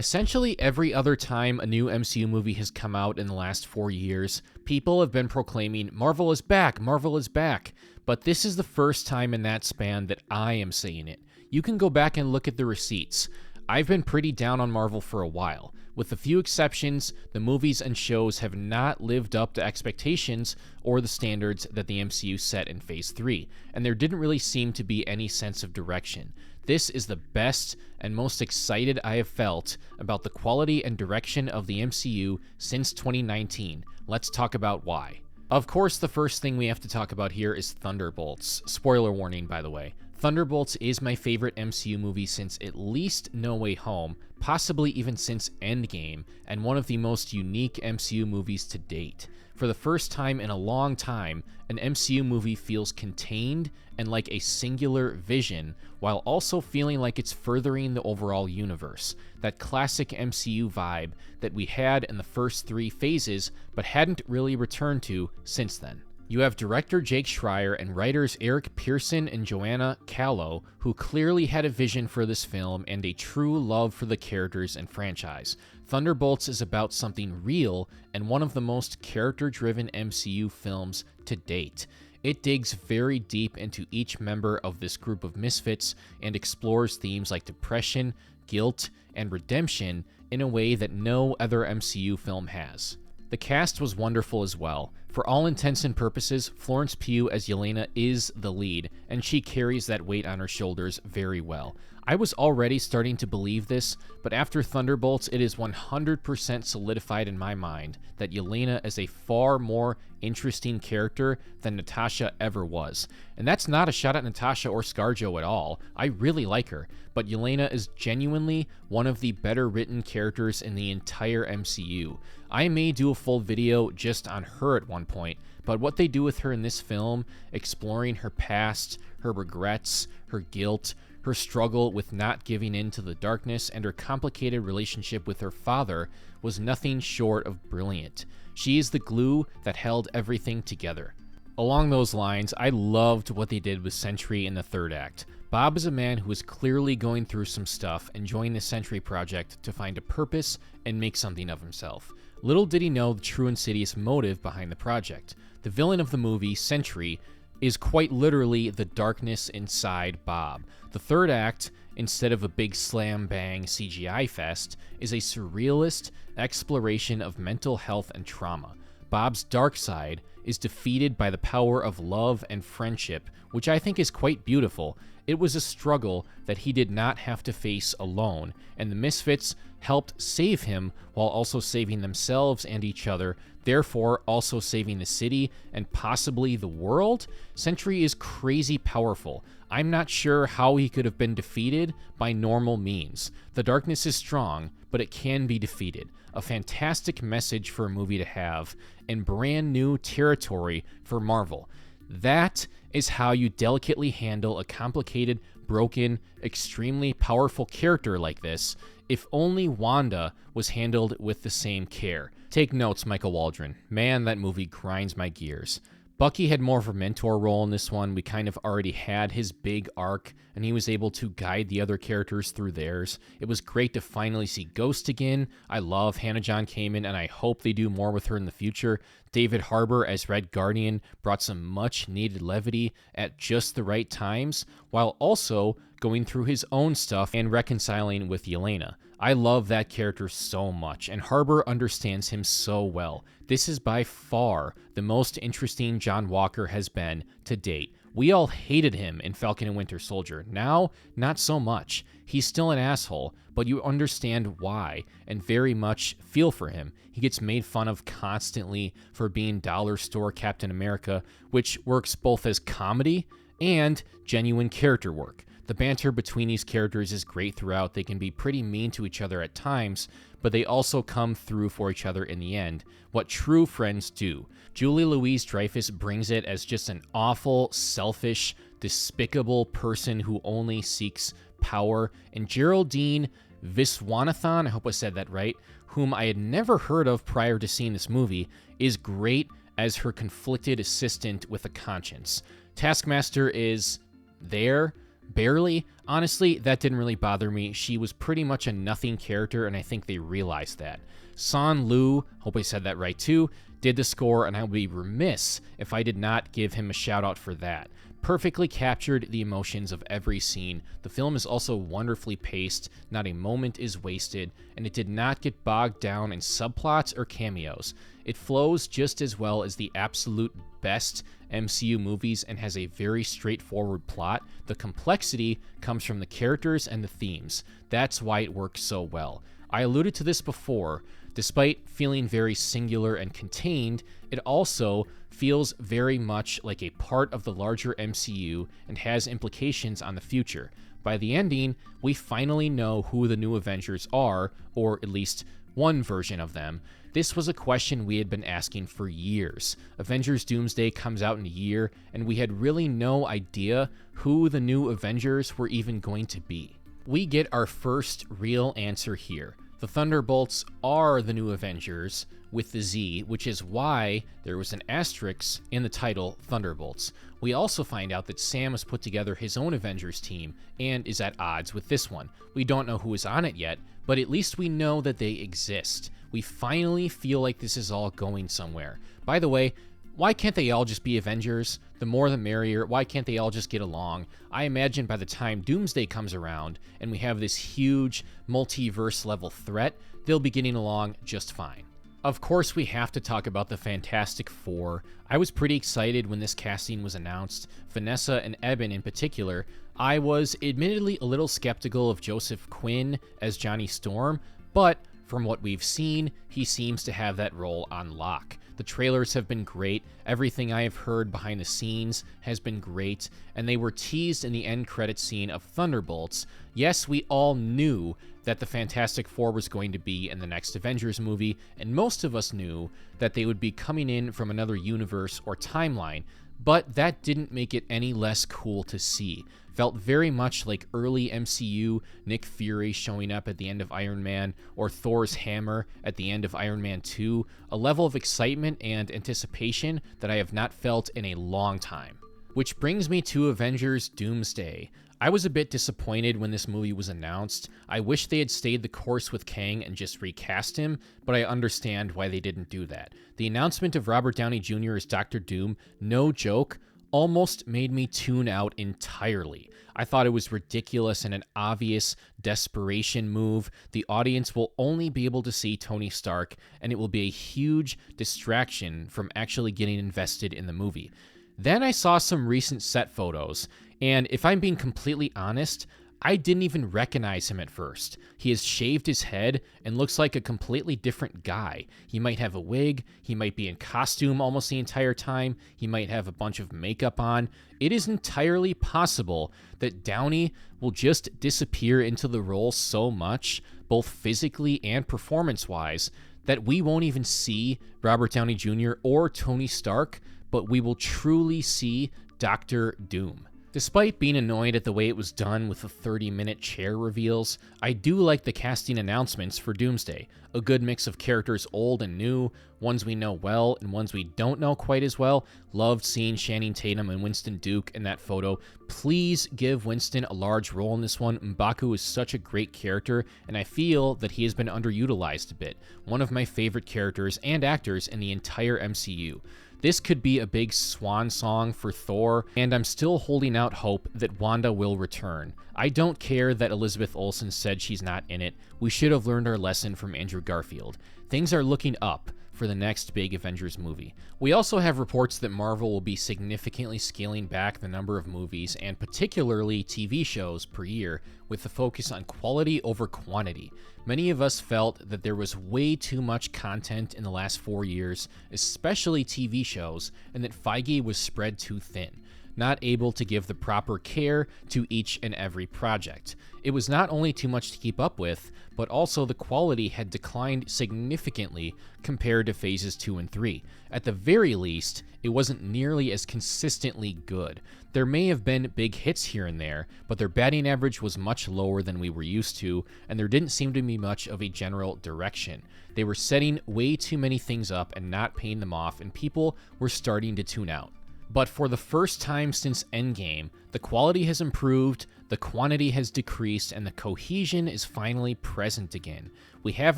Essentially every other time a new MCU movie has come out in the last 4 years, people have been proclaiming, Marvel is back, Marvel is back. But this is the first time in that span that I am saying it. You can go back and look at the receipts. I've been pretty down on Marvel for a while. With a few exceptions, the movies and shows have not lived up to expectations or the standards that the MCU set in Phase 3, and there didn't really seem to be any sense of direction. This is the best and most excited I have felt about the quality and direction of the MCU since 2019. Let's talk about why. Of course, the first thing we have to talk about here is Thunderbolts. Spoiler warning, by the way. Thunderbolts is my favorite MCU movie since at least No Way Home, possibly even since Endgame, and one of the most unique MCU movies to date. For the first time in a long time, an MCU movie feels contained and like a singular vision, while also feeling like it's furthering the overall universe. That classic MCU vibe that we had in the first 3 phases, but hadn't really returned to since then. You have director Jake Schreier and writers Eric Pearson and Joanna Callow, who clearly had a vision for this film and a true love for the characters and franchise. Thunderbolts is about something real and one of the most character-driven MCU films to date. It digs very deep into each member of this group of misfits and explores themes like depression, guilt, and redemption in a way that no other MCU film has. The cast was wonderful as well. For all intents and purposes, Florence Pugh as Yelena is the lead, and she carries that weight on her shoulders very well. I was already starting to believe this, but after Thunderbolts, it is 100% solidified in my mind that Yelena is a far more interesting character than Natasha ever was. And that's not a shot at Natasha or ScarJo at all. I really like her, but Yelena is genuinely one of the better written characters in the entire MCU. I may do a full video just on her at one point, but what they do with her in this film, exploring her past, her regrets, her guilt, her struggle with not giving in to the darkness, and her complicated relationship with her father was nothing short of brilliant. She is the glue that held everything together. Along those lines, I loved what they did with Sentry in the third act. Bob is a man who is clearly going through some stuff and joined the Sentry Project to find a purpose and make something of himself. Little did he know the true insidious motive behind the project. The villain of the movie, Sentry, is quite literally the darkness inside Bob. The third act, instead of a big slam-bang CGI fest, is a surrealist exploration of mental health and trauma. Bob's dark side is defeated by the power of love and friendship, which I think is quite beautiful. It was a struggle that he did not have to face alone, and the Misfits helped save him while also saving themselves and each other, therefore also saving the city and possibly the world. Sentry is crazy powerful. I'm not sure how he could have been defeated by normal means. The darkness is strong, but it can be defeated. A fantastic message for a movie to have, and brand new territory for Marvel. That is how you delicately handle a complicated, broken, extremely powerful character like this. If only Wanda was handled with the same care. Take notes, Michael Waldron. Man, that movie grinds my gears. Bucky had more of a mentor role in this one. We kind of already had his big arc, and he was able to guide the other characters through theirs. It was great to finally see Ghost again. I love Hannah John-Kamen, and I hope they do more with her in the future. David Harbour as Red Guardian brought some much-needed levity at just the right times, while also going through his own stuff and reconciling with Yelena. I love that character so much, and Harbour understands him so well. This is by far the most interesting John Walker has been to date. We all hated him in Falcon and Winter Soldier. Now, not so much. He's still an asshole, but you understand why, and very much feel for him. He gets made fun of constantly for being dollar store Captain America, which works both as comedy and genuine character work. The banter between these characters is great throughout. They can be pretty mean to each other at times, but they also come through for each other in the end, what true friends do. Julie Louis-Dreyfus brings it as just an awful, selfish, despicable person who only seeks power, and Geraldine Viswanathan, I hope I said that right, whom I had never heard of prior to seeing this movie, is great as her conflicted assistant with a conscience. Taskmaster is there, barely. Honestly, that didn't really bother me. She was pretty much a nothing character, and I think they realized that. San Lu, hope I said that right too, did the score, and I would be remiss if I did not give him a shout out for that. Perfectly captured the emotions of every scene. The film is also wonderfully paced, not a moment is wasted, and it did not get bogged down in subplots or cameos. It flows just as well as the absolute best MCU movies and has a very straightforward plot. The complexity comes from the characters and the themes. That's why it works so well. I alluded to this before. Despite feeling very singular and contained, it also feels very much like a part of the larger MCU and has implications on the future. By the ending, we finally know who the new Avengers are, or at least one version of them. This was a question we had been asking for years. Avengers Doomsday comes out in a year, and we had really no idea who the new Avengers were even going to be. We get our first real answer here. The Thunderbolts are the new Avengers with the Z, which is why there was an asterisk in the title Thunderbolts. We also find out that Sam has put together his own Avengers team and is at odds with this one. We don't know who is on it yet, but at least we know that they exist. We finally feel like this is all going somewhere. By the way, why can't they all just be Avengers? The more the merrier. Why can't they all just get along? I imagine by the time Doomsday comes around and we have this huge multiverse level threat, they'll be getting along just fine. Of course, we have to talk about the Fantastic Four. I was pretty excited when this casting was announced. Vanessa and Eben in particular. I was admittedly a little skeptical of Joseph Quinn as Johnny Storm, but from what we've seen, he seems to have that role on lock. The trailers have been great. Everything I have heard behind the scenes has been great, and they were teased in the end credit scene of Thunderbolts. Yes, we all knew that the Fantastic Four was going to be in the next Avengers movie, and most of us knew that they would be coming in from another universe or timeline, but that didn't make it any less cool to see. Felt very much like early MCU Nick Fury showing up at the end of Iron Man, or Thor's hammer at the end of Iron Man 2, a level of excitement and anticipation that I have not felt in a long time. Which brings me to Avengers Doomsday. I was a bit disappointed when this movie was announced. I wish they had stayed the course with Kang and just recast him, but I understand why they didn't do that. The announcement of Robert Downey Jr. as Dr. Doom, no joke, almost made me tune out entirely. I thought it was ridiculous and an obvious desperation move. The audience will only be able to see Tony Stark, and it will be a huge distraction from actually getting invested in the movie. Then I saw some recent set photos, and if I'm being completely honest, I didn't even recognize him at first. He has shaved his head and looks like a completely different guy. He might have a wig, he might be in costume almost the entire time, he might have a bunch of makeup on. It is entirely possible that Downey will just disappear into the role so much, both physically and performance-wise, that we won't even see Robert Downey Jr. or Tony Stark, but we will truly see Dr. Doom. Despite being annoyed at the way it was done with the 30-minute chair reveals, I do like the casting announcements for Doomsday. A good mix of characters old and new, ones we know well and ones we don't know quite as well. Loved seeing Channing Tatum and Winston Duke in that photo. Please give Winston a large role in this one. M'Baku is such a great character, and I feel that he has been underutilized a bit. One of my favorite characters and actors in the entire MCU. This could be a big swan song for Thor, and I'm still holding out hope that Wanda will return. I don't care that Elizabeth Olsen said she's not in it. We should have learned our lesson from Andrew Garfield. Things are looking up for the next big Avengers movie. We also have reports that Marvel will be significantly scaling back the number of movies, and particularly TV shows, per year, with the focus on quality over quantity. Many of us felt that there was way too much content in the last 4 years, especially TV shows, and that Feige was spread too thin, not able to give the proper care to each and every project. It was not only too much to keep up with, but also the quality had declined significantly compared to phases 2 and 3. At the very least, it wasn't nearly as consistently good. There may have been big hits here and there, but their batting average was much lower than we were used to, and there didn't seem to be much of a general direction. They were setting way too many things up and not paying them off, and people were starting to tune out. But for the first time since Endgame, the quality has improved, the quantity has decreased, and the cohesion is finally present again. We have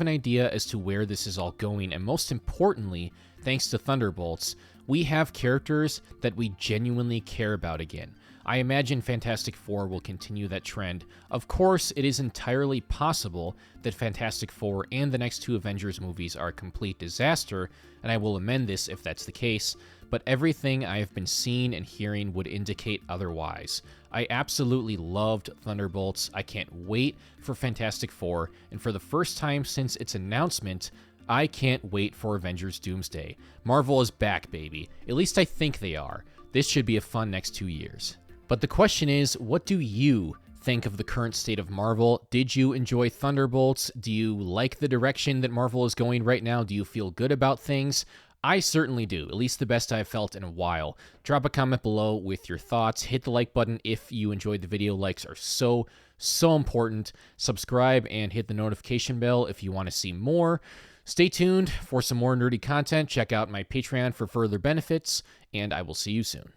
an idea as to where this is all going, and most importantly, thanks to Thunderbolts, we have characters that we genuinely care about again. I imagine Fantastic Four will continue that trend. Of course, it is entirely possible that Fantastic Four and the next two Avengers movies are a complete disaster, and I will amend this if that's the case, but everything I have been seeing and hearing would indicate otherwise. I absolutely loved Thunderbolts. I can't wait for Fantastic Four, and for the first time since its announcement, I can't wait for Avengers Doomsday. Marvel is back, baby. At least I think they are. This should be a fun next 2 years. But the question is, what do you think of the current state of Marvel? Did you enjoy Thunderbolts? Do you like the direction that Marvel is going right now? Do you feel good about things? I certainly do, at least the best I've felt in a while. Drop a comment below with your thoughts. Hit the like button if you enjoyed the video. Likes are so important. Subscribe and hit the notification bell if you want to see more. Stay tuned for some more nerdy content. Check out my Patreon for further benefits, and I will see you soon.